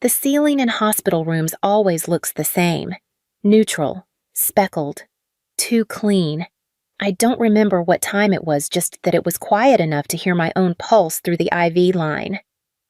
The ceiling in hospital rooms always looks the same. Neutral, speckled, too clean. I don't remember what time it was, just that it was quiet enough to hear my own pulse through the IV line.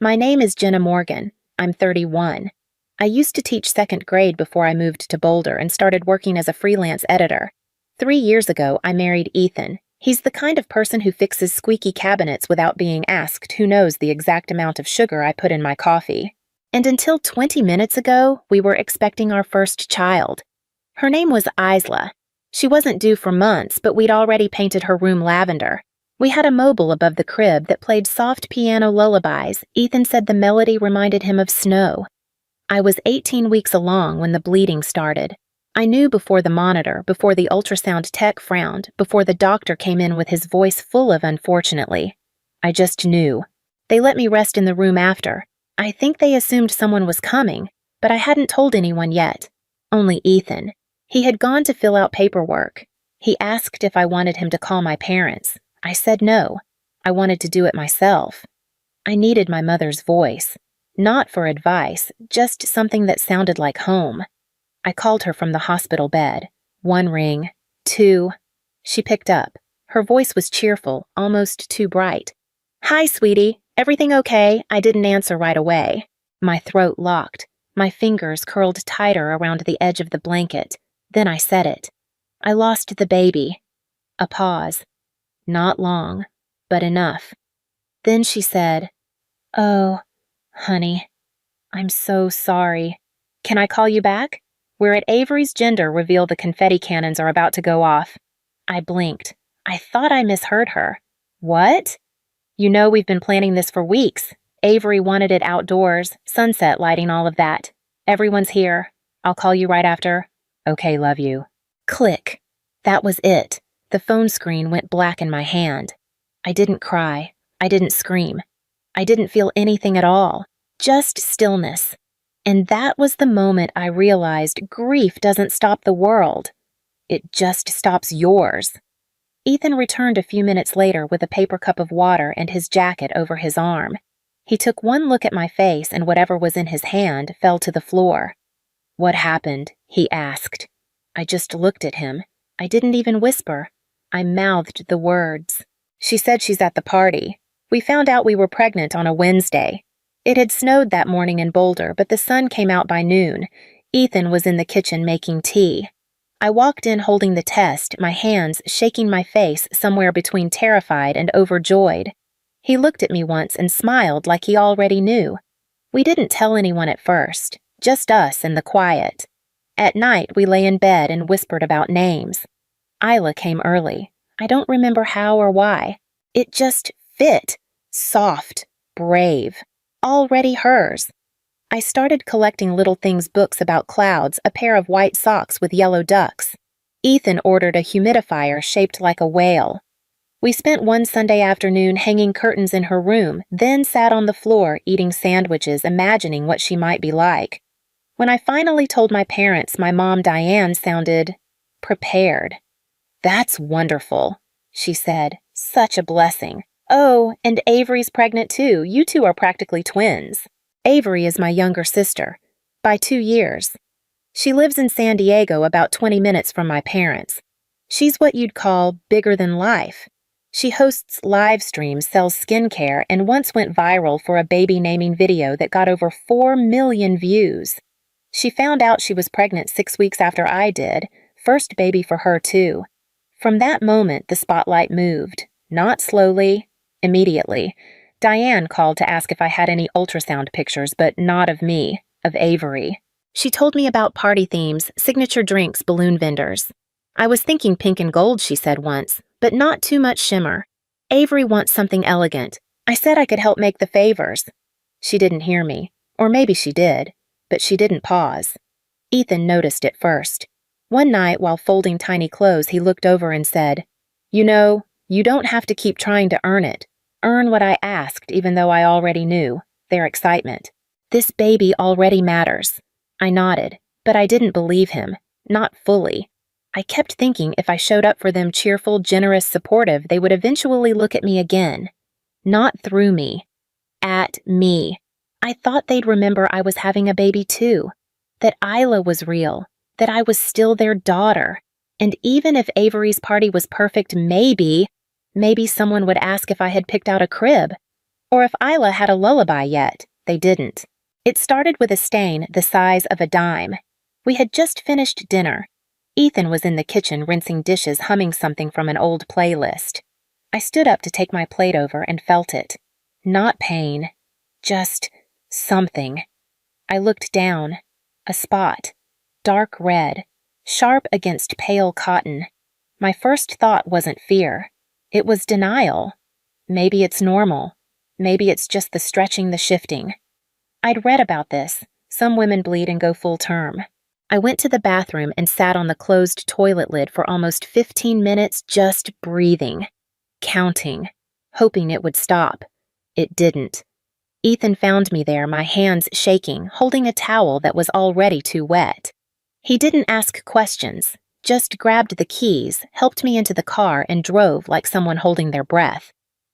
My name is Jenna Morgan. I'm 31. I used to teach second grade before I moved to Boulder and started working as a freelance editor. 3 years ago, I married Ethan. He's the kind of person who fixes squeaky cabinets without being asked who knows the exact amount of sugar I put in my coffee. And until 20 minutes ago, we were expecting our first child. Her name was Isla. She wasn't due for months, but we'd already painted her room lavender. We had a mobile above the crib that played soft piano lullabies. Ethan said the melody reminded him of snow. I was 18 weeks along when the bleeding started. I knew before the monitor, before the ultrasound tech frowned, before the doctor came in with his voice full of unfortunately. I just knew. They let me rest in the room after. I think they assumed someone was coming, but I hadn't told anyone yet. Only Ethan. He had gone to fill out paperwork. He asked if I wanted him to call my parents. I said no. I wanted to do it myself. I needed my mother's voice. Not for advice, just something that sounded like home. I called her from the hospital bed. 1 ring, 2. She picked up. Her voice was cheerful, almost too bright. "Hi, sweetie. Everything okay?" I didn't answer right away. My throat locked. My fingers curled tighter around the edge of the blanket. Then I said it. "I lost the baby." A pause. Not long, but enough. Then she said, "Oh, honey, I'm so sorry. Can I call you back? We're at Avery's gender reveal. The confetti cannons are about to go off." I blinked. I thought I misheard her. "What?" "You know we've been planning this for weeks. Avery wanted it outdoors, sunset lighting, all of that. Everyone's here. I'll call you right after. Okay, love you." Click. That was it. The phone screen went black in my hand. I didn't cry. I didn't scream. I didn't feel anything at all. Just stillness. And that was the moment I realized grief doesn't stop the world. It just stops yours. Ethan returned a few minutes later with a paper cup of water and his jacket over his arm. He took one look at my face, and whatever was in his hand fell to the floor. "What happened?" he asked. I just looked at him. I didn't even whisper. I mouthed the words. "She said she's at the party. We found out we were pregnant on a Wednesday. It had snowed that morning in Boulder, but the sun came out by noon. Ethan was in the kitchen making tea. I walked in holding the test, my hands shaking my face somewhere between terrified and overjoyed. He looked at me once and smiled like he already knew. We didn't tell anyone at first, just us and the quiet. At night, we lay in bed and whispered about names. Isla came early. I don't remember how or why. It just fit. Soft, brave. Already hers. I started collecting little things, books about clouds, a pair of white socks with yellow ducks. Ethan ordered a humidifier shaped like a whale. We spent one Sunday afternoon hanging curtains in her room, then sat on the floor eating sandwiches, imagining what she might be like. When I finally told my parents, my mom, Diane, sounded prepared. "That's wonderful," she said. "Such a blessing. Oh, and Avery's pregnant too. You two are practically twins. Avery is my younger sister, by 2 years. She lives in San Diego, about 20 minutes from my parents. She's what you'd call bigger than life. She hosts live streams, sells skincare, and once went viral for a baby naming video that got over 4 million views. She found out she was pregnant 6 weeks after I did, first baby for her too. From that moment, the spotlight moved, not slowly, immediately. Diane called to ask if I had any ultrasound pictures, but not of me, of Avery. She told me about party themes, signature drinks, balloon vendors. "I was thinking pink and gold," she said once, "but not too much shimmer. Avery wants something elegant. I said I could help make the favors." She didn't hear me, or maybe she did, but she didn't pause. Ethan noticed it first. One night, while folding tiny clothes, he looked over and said, "You know, you don't have to keep trying to earn it. Earn what I asked, even though I already knew." Their excitement. "This baby already matters." I nodded, but I didn't believe him. Not fully. I kept thinking if I showed up for them cheerful, generous, supportive, they would eventually look at me again. Not through me. At me. I thought they'd remember I was having a baby too, that Isla was real, that I was still their daughter. And even if Avery's party was perfect, maybe someone would ask if I had picked out a crib, or if Isla had a lullaby yet. They didn't. It started with a stain the size of a dime. We had just finished dinner. Ethan was in the kitchen rinsing dishes, humming something from an old playlist. I stood up to take my plate over and felt it. Not pain, just something. I looked down. A spot. Dark red. Sharp against pale cotton. My first thought wasn't fear. It was denial. Maybe it's normal. Maybe it's just the stretching, the shifting. I'd read about this. Some women bleed and go full term. I went to the bathroom and sat on the closed toilet lid for almost 15 minutes, just breathing, counting, hoping it would stop. It didn't. Ethan found me there, my hands shaking, holding a towel that was already too wet. He didn't ask questions, just grabbed the keys, helped me into the car, and drove like someone holding their breath.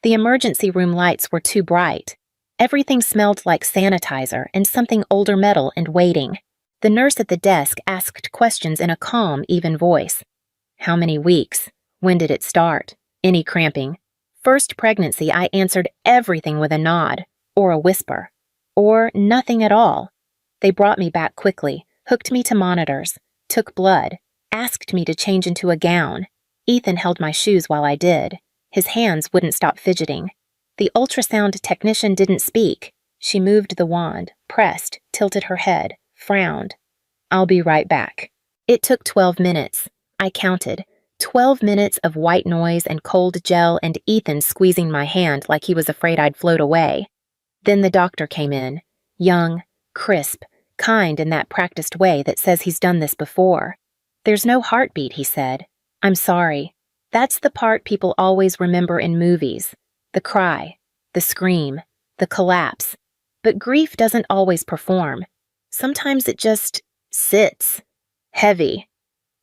The emergency room lights were too bright. Everything smelled like sanitizer and something older metal and waiting. The nurse at the desk asked questions in a calm, even voice. How many weeks? When did it start? Any cramping? First pregnancy, I answered everything with a nod, or a whisper, or nothing at all. They brought me back quickly, hooked me to monitors, took blood, asked me to change into a gown. Ethan held my shoes while I did. His hands wouldn't stop fidgeting. The ultrasound technician didn't speak. She moved the wand, pressed, tilted her head, frowned. I'll be right back. It took 12 minutes. I counted. 12 minutes of white noise and cold gel and Ethan squeezing my hand like he was afraid I'd float away. Then the doctor came in. Young, crisp, kind in that practiced way that says he's done this before. There's no heartbeat, he said. I'm sorry. That's the part people always remember in movies. The cry, the scream, the collapse. But grief doesn't always perform. Sometimes it just sits. Heavy.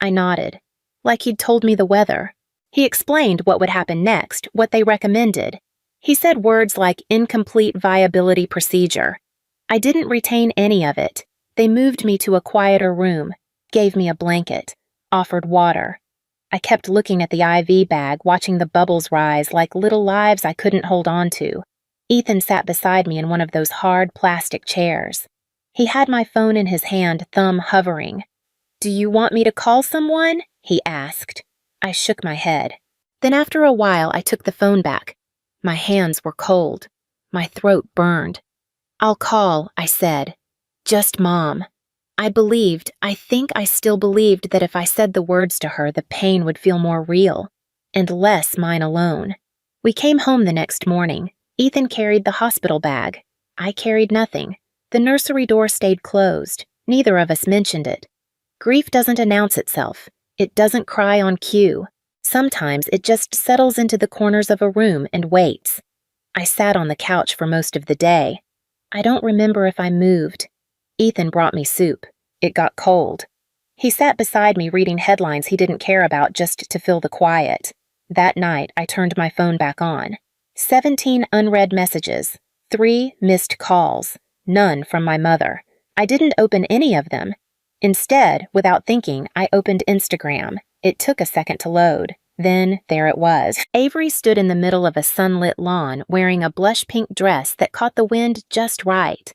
I nodded, like he'd told me the weather. He explained what would happen next, what they recommended. He said words like incomplete viability procedure. I didn't retain any of it. They moved me to a quieter room, gave me a blanket, offered water. I kept looking at the IV bag, watching the bubbles rise like little lives I couldn't hold on to. Ethan sat beside me in one of those hard plastic chairs. He had my phone in his hand, thumb hovering. Do you want me to call someone? He asked. I shook my head. Then after a while, I took the phone back. My hands were cold. My throat burned. I'll call, I said. Just Mom. I think I still believed that if I said the words to her, the pain would feel more real, and less mine alone. We came home the next morning. Ethan carried the hospital bag. I carried nothing. The nursery door stayed closed. Neither of us mentioned it. Grief doesn't announce itself. It doesn't cry on cue. Sometimes it just settles into the corners of a room and waits. I sat on the couch for most of the day. I don't remember if I moved. Ethan brought me soup. It got cold. He sat beside me reading headlines he didn't care about just to fill the quiet. That night, I turned my phone back on. 17 unread messages, 3 missed calls, none from my mother. I didn't open any of them. Instead, without thinking, I opened Instagram. It took a second to load. Then, there it was. Avery stood in the middle of a sunlit lawn wearing a blush pink dress that caught the wind just right.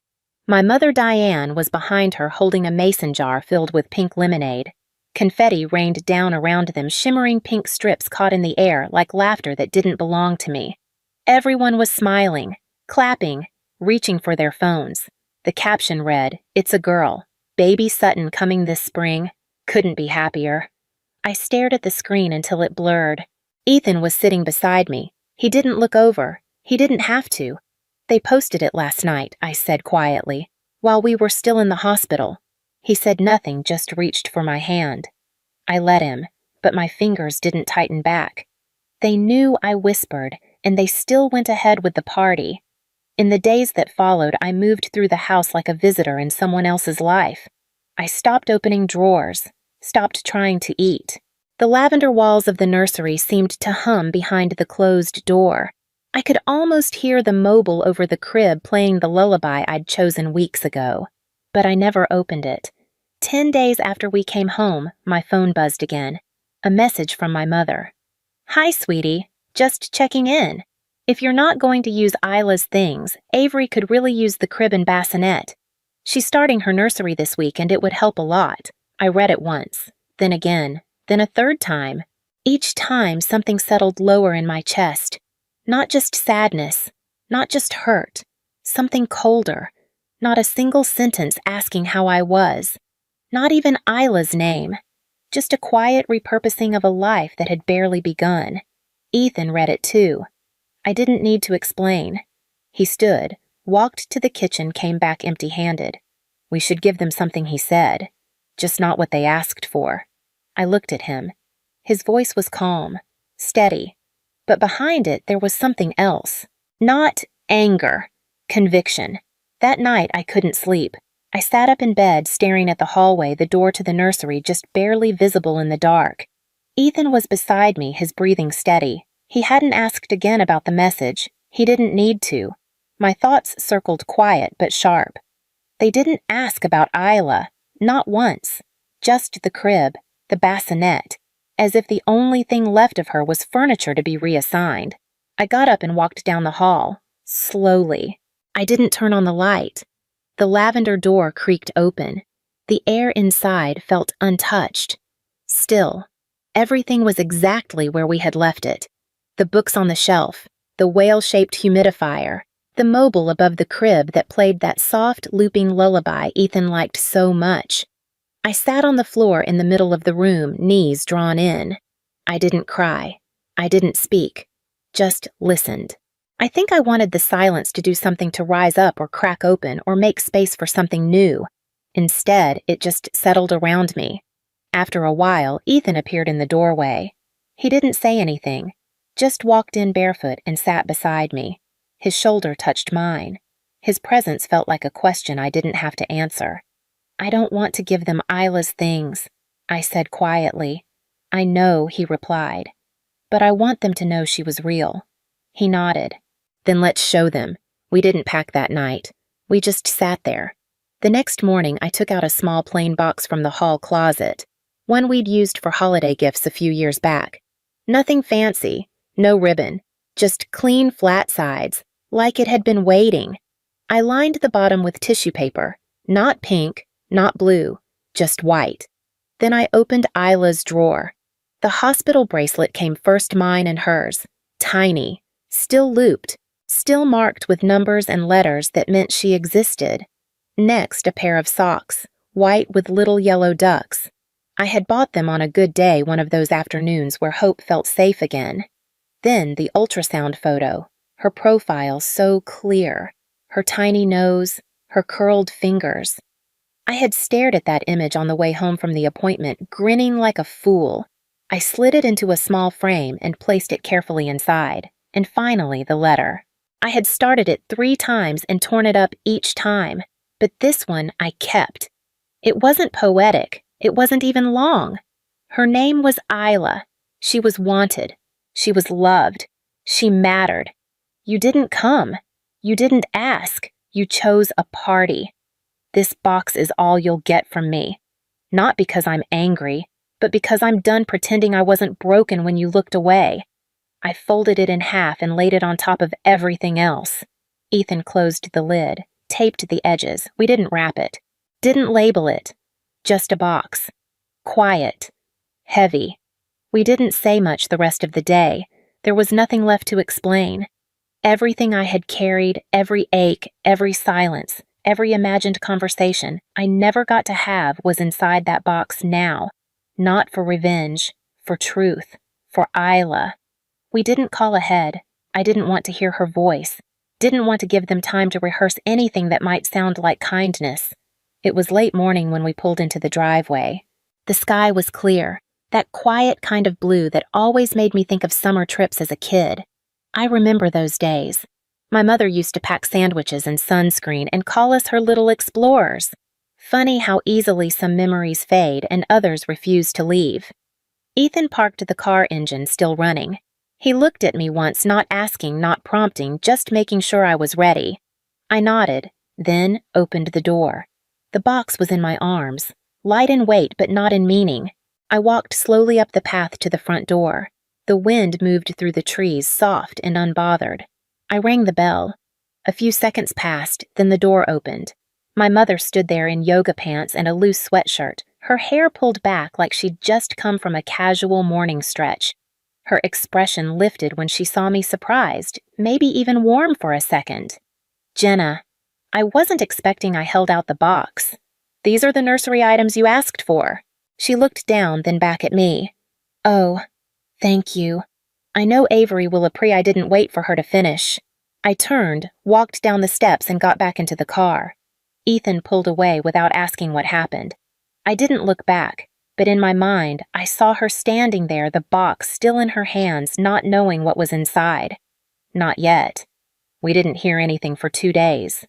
My mother Diane was behind her holding a mason jar filled with pink lemonade. Confetti rained down around them, shimmering pink strips caught in the air like laughter that didn't belong to me. Everyone was smiling, clapping, reaching for their phones. The caption read, "It's a girl. Baby Sutton coming this spring. Couldn't be happier." I stared at the screen until it blurred. Ethan was sitting beside me. He didn't look over. He didn't have to. They posted it last night, I said quietly, while we were still in the hospital. He said nothing, just reached for my hand. I let him, but my fingers didn't tighten back. They knew I whispered, and they still went ahead with the party. In the days that followed, I moved through the house like a visitor in someone else's life. I stopped opening drawers, stopped trying to eat. The lavender walls of the nursery seemed to hum behind the closed door. I could almost hear the mobile over the crib playing the lullaby I'd chosen weeks ago. But I never opened it. 10 days after we came home, my phone buzzed again. A message from my mother. "Hi, sweetie. Just checking in. If you're not going to use Isla's things, Avery could really use the crib and bassinet. She's starting her nursery this week and it would help a lot." I read it once, then again, then a third time. Each time something settled lower in my chest. Not just sadness, not just hurt, something colder. Not a single sentence asking how I was. Not even Isla's name. Just a quiet repurposing of a life that had barely begun. Ethan read it too. I didn't need to explain. He stood, walked to the kitchen, came back empty-handed. We should give them something, he said. Just not what they asked for. I looked at him. His voice was calm, steady. But behind it there was something else. Not anger. Conviction. That night I couldn't sleep. I sat up in bed staring at the hallway, the door to the nursery just barely visible in the dark. Ethan was beside me, his breathing steady. He hadn't asked again about the message. He didn't need to. My thoughts circled quiet but sharp. They didn't ask about Isla. Not once. Just the crib, the bassinet, as if the only thing left of her was furniture to be reassigned. I got up and walked down the hall, slowly. I didn't turn on the light. The lavender door creaked open. The air inside felt untouched. Still, everything was exactly where we had left it. The books on the shelf, the whale-shaped humidifier, the mobile above the crib that played that soft, looping lullaby Ethan liked so much. I sat on the floor in the middle of the room, knees drawn in. I didn't cry. I didn't speak. Just listened. I think I wanted the silence to do something, to rise up or crack open or make space for something new. Instead, it just settled around me. After a while, Ethan appeared in the doorway. He didn't say anything, just walked in barefoot and sat beside me. His shoulder touched mine. His presence felt like a question I didn't have to answer. "I don't want to give them Isla's things," I said quietly. "I know," he replied. "But I want them to know she was real." He nodded. "Then let's show them." We didn't pack that night. We just sat there. The next morning, I took out a small plain box from the hall closet, one we'd used for holiday gifts a few years back. Nothing fancy, no ribbon, just clean flat sides, like it had been waiting. I lined the bottom with tissue paper, not pink, not blue, just white. Then I opened Isla's drawer. The hospital bracelet came first, mine and hers, tiny, still looped, still marked with numbers and letters that meant she existed. Next, a pair of socks, white with little yellow ducks. I had bought them on a good day, one of those afternoons where hope felt safe again. Then the ultrasound photo, her profile so clear, her tiny nose, her curled fingers. I had stared at that image on the way home from the appointment, grinning like a fool. I slid it into a small frame and placed it carefully inside. And finally, the letter. I had started it 3 times and torn it up each time, but this one I kept. It wasn't poetic. It wasn't even long. Her name was Isla. She was wanted. She was loved. She mattered. You didn't come. You didn't ask. You chose a party. This box is all you'll get from me. Not because I'm angry, but because I'm done pretending I wasn't broken when you looked away. I folded it in half and laid it on top of everything else. Ethan closed the lid, taped the edges. We didn't wrap it. Didn't label it. Just a box. Quiet. Heavy. We didn't say much the rest of the day. There was nothing left to explain. Everything I had carried, every ache, every silence, every imagined conversation I never got to have was inside that box now. Not for revenge, for truth, for Isla. We didn't call ahead. I didn't want to hear her voice. Didn't want to give them time to rehearse anything that might sound like kindness. It was late morning when we pulled into the driveway. The sky was clear, that quiet kind of blue that always made me think of summer trips as a kid. I remember those days. My mother used to pack sandwiches and sunscreen and call us her little explorers. Funny how easily some memories fade and others refuse to leave. Ethan parked the car engine still running. He looked at me once, not asking, not prompting, just making sure I was ready. I nodded, then opened the door. The box was in my arms, light in weight but not in meaning. I walked slowly up the path to the front door. The wind moved through the trees, soft and unbothered. I rang the bell. A few seconds passed, then the door opened. My mother stood there in yoga pants and a loose sweatshirt, her hair pulled back like she'd just come from a casual morning stretch. Her expression lifted when she saw me, surprised, maybe even warm for a second. "Jenna, I wasn't expecting." I held out the box. "These are the nursery items you asked for." She looked down, then back at me. "Oh, thank you. I know Avery will appreciate." I didn't wait for her to finish. I turned, walked down the steps, and got back into the car. Ethan pulled away without asking what happened. I didn't look back, but in my mind, I saw her standing there, the box still in her hands, not knowing what was inside. Not yet. We didn't hear anything for 2 days.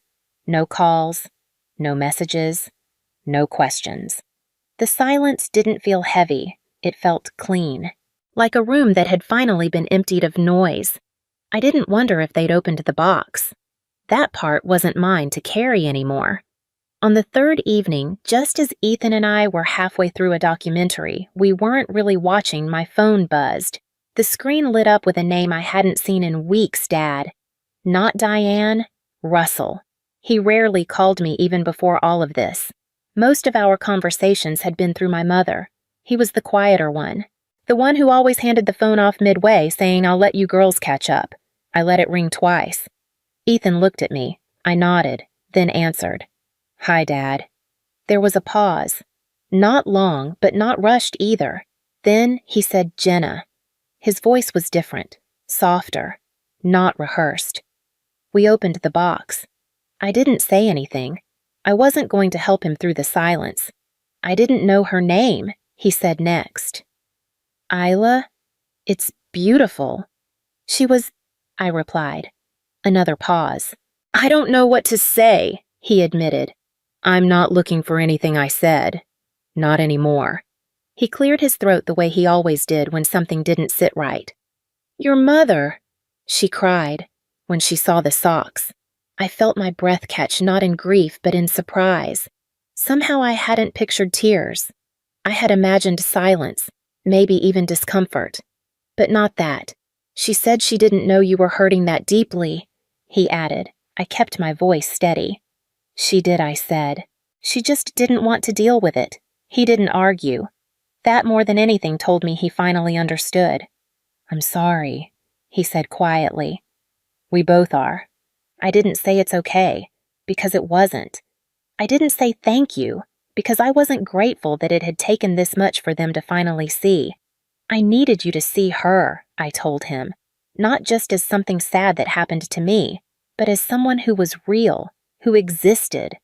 No calls, no messages, no questions. The silence didn't feel heavy. It felt clean, like a room that had finally been emptied of noise. I didn't wonder if they'd opened the box. That part wasn't mine to carry anymore. On the third evening, just as Ethan and I were halfway through a documentary we weren't really watching, my phone buzzed. The screen lit up with a name I hadn't seen in weeks, Dad. Not Diane, Russell. He rarely called me even before all of this. Most of our conversations had been through my mother. He was the quieter one. The one who always handed the phone off midway, saying, "I'll let you girls catch up." I let it ring twice. Ethan looked at me. I nodded, then answered. "Hi, Dad." There was a pause. Not long, but not rushed either. Then he said, "Jenna." His voice was different, softer, not rehearsed. We opened the box. I didn't say anything. I wasn't going to help him through the silence. "I didn't know her name," he said next. "Isla? It's beautiful." "She was," I replied. Another pause. "I don't know what to say," he admitted. "I'm not looking for anything I said. Not anymore." He cleared his throat the way he always did when something didn't sit right. "Your mother," she cried, when she saw the socks. I felt my breath catch, not in grief, but in surprise. Somehow I hadn't pictured tears. I had imagined silence, maybe even discomfort. But not that. "She said she didn't know you were hurting that deeply," he added. I kept my voice steady. "She did," I said. "She just didn't want to deal with it." He didn't argue. That more than anything told me he finally understood. "I'm sorry," he said quietly. "We both are." I didn't say it's okay, because it wasn't. I didn't say thank you, because I wasn't grateful that it had taken this much for them to finally see. "I needed you to see her," I told him, not just as something sad that happened to me, but as someone who was real, who existed.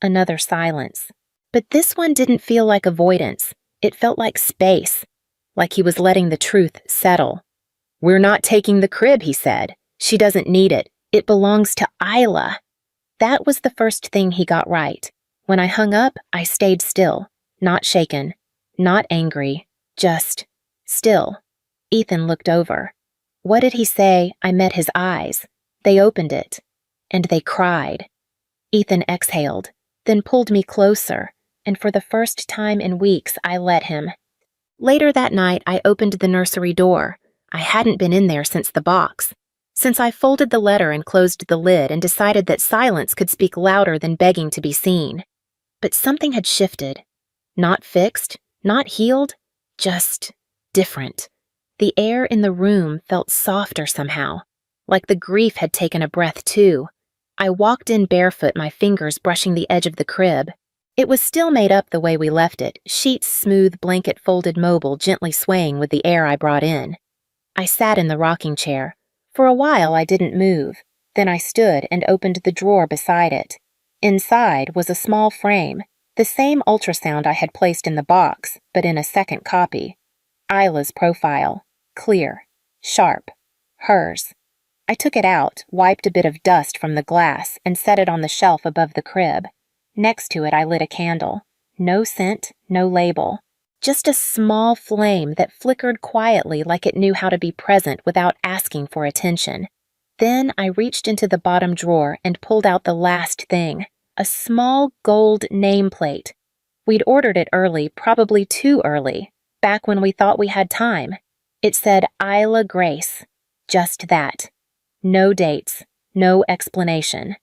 Another silence. But this one didn't feel like avoidance. It felt like space, like he was letting the truth settle. "We're not taking the crib," he said. "She doesn't need it. It belongs to Isla." That was the first thing he got right. When I hung up, I stayed still, not shaken, not angry, just still. Ethan looked over. What did he say? I met his eyes. They opened it, and they cried. Ethan exhaled, then pulled me closer, and for the first time in weeks, I let him. Later that night, I opened the nursery door. I hadn't been in there since the box. Since I folded the letter and closed the lid and decided that silence could speak louder than begging to be seen. But something had shifted. Not fixed, not healed, just different. The air in the room felt softer somehow, like the grief had taken a breath too. I walked in barefoot, my fingers brushing the edge of the crib. It was still made up the way we left it, sheets smooth, blanket-folded mobile gently swaying with the air I brought in. I sat in the rocking chair. For a while I didn't move. Then I stood and opened the drawer beside it. Inside was a small frame, the same ultrasound I had placed in the box, but in a second copy. Isla's profile. Clear. Sharp. Hers. I took it out, wiped a bit of dust from the glass, and set it on the shelf above the crib. Next to it I lit a candle. No scent, no label. Just a small flame that flickered quietly like it knew how to be present without asking for attention. Then I reached into the bottom drawer and pulled out the last thing, a small gold nameplate. We'd ordered it early, probably too early, back when we thought we had time. It said Isla Grace. Just that. No dates, no explanation.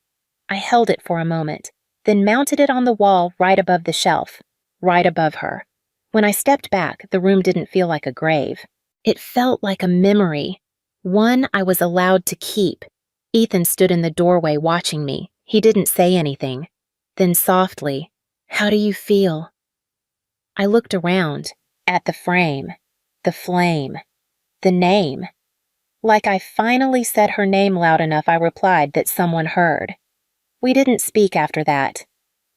I held it for a moment, then mounted it on the wall right above the shelf, right above her. When I stepped back, the room didn't feel like a grave. It felt like a memory, one I was allowed to keep. Ethan stood in the doorway watching me. He didn't say anything. Then softly, "How do you feel?" I looked around, at the frame, the flame, the name. Like I finally said her name loud enough, I replied that someone heard. We didn't speak after that.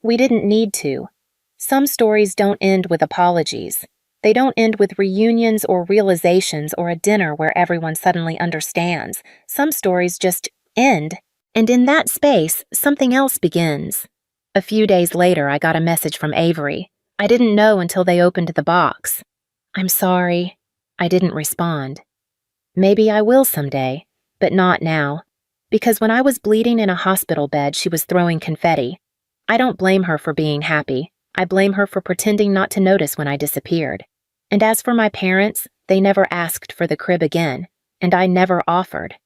We didn't need to. Some stories don't end with apologies. They don't end with reunions or realizations or a dinner where everyone suddenly understands. Some stories just end, and in that space, something else begins. A few days later, I got a message from Avery. I didn't know until they opened the box. "I'm sorry." I didn't respond. Maybe I will someday, but not now. Because when I was bleeding in a hospital bed, she was throwing confetti. I don't blame her for being happy. I blame her for pretending not to notice when I disappeared. And as for my parents, they never asked for the crib again, and I never offered.